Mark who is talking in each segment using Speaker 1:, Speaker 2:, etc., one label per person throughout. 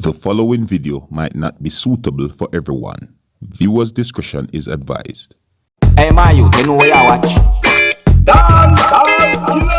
Speaker 1: The following video might not be suitable for everyone. Viewers' discretion is advised.
Speaker 2: Hey man, you know where I watch? Dancehall.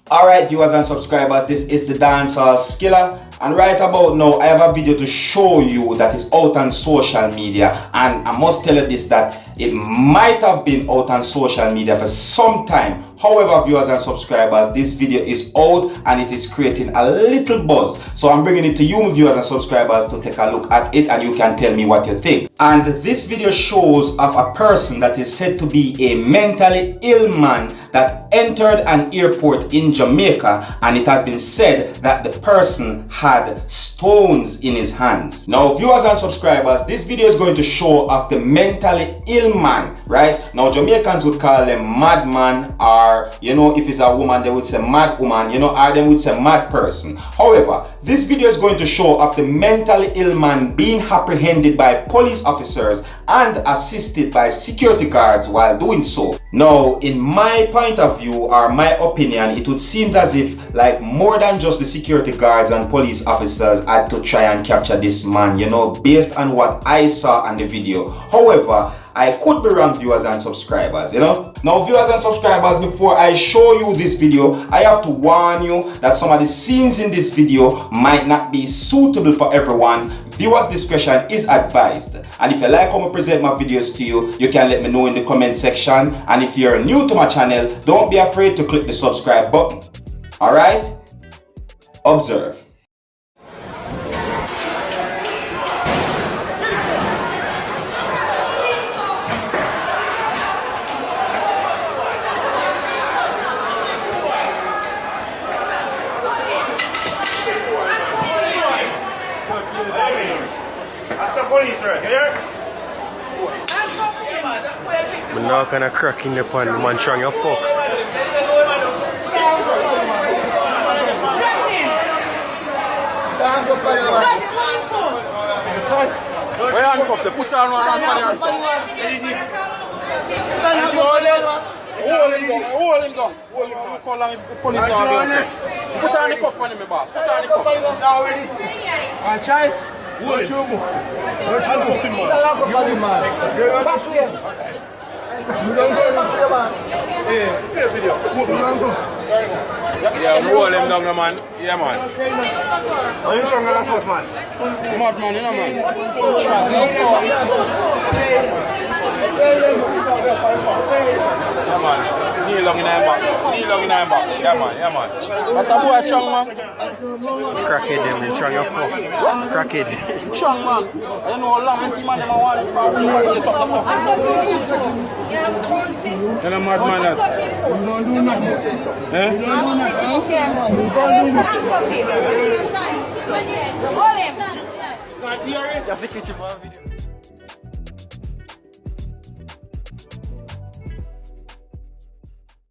Speaker 2: Alright viewers and subscribers, this is the Dancehall Skilla, and right about now I have a video to show you that is out on social media, and I must tell you this, that it might have been out on social media for some time. However, viewers and subscribers, this video is out and it is creating a little buzz. So I'm bringing it to you viewers and subscribers to take a look at it, and you can tell me what you think. And this video shows of a person that is said to be a mentally ill man that entered an airport in Jamaica, and it has been said that the person had stones in his hands. Now viewers and subscribers, this video is going to show of the mentally ill man, right? Now Jamaicans would call them madman, or you know, if it's a woman they would say mad woman, you know, or they would say mad person. However, this video is going to show of the mentally ill man being apprehended by police officers and assisted by security guards while doing so. Now, in my point of view or my opinion, it would seem as if like more than just the security guards and police officers had to try and capture this man, you know, based on what I saw on the video. However, I could be wrong, viewers and subscribers, you know. Now viewers and subscribers, before I show you this video, I have to warn you that some of the scenes in this video might not be suitable for everyone. Viewers' discretion is advised. And if you like how I present my videos to you, you can let me know in the comment section. And if you're new to my channel, don't be afraid to click the subscribe button. Alright? Observe.
Speaker 3: I'm not gonna crack in the pan, man, trying your fuck. Where handcuff? They put on one hand. Hold him down. Hold him down. Call on the police. Put on the cuff on him, boss. Put on the cuff. Now ready? Alright, child. Hold him. Yeah, roll him down, man. Yeah, man. Are you strong on the foot, man? Madman, you know, man. Yeah, man. Knee long in the back. Knee long in the back. Yeah, man. Yeah, man. What a boy, strong, man. Crackhead, them. You're strong, you're fuck. Crackhead. Strong, man. I don't know how long this man never want to you're a madman, that. You don't do nothing. Eh? You don't do nothing. You don't do nothing.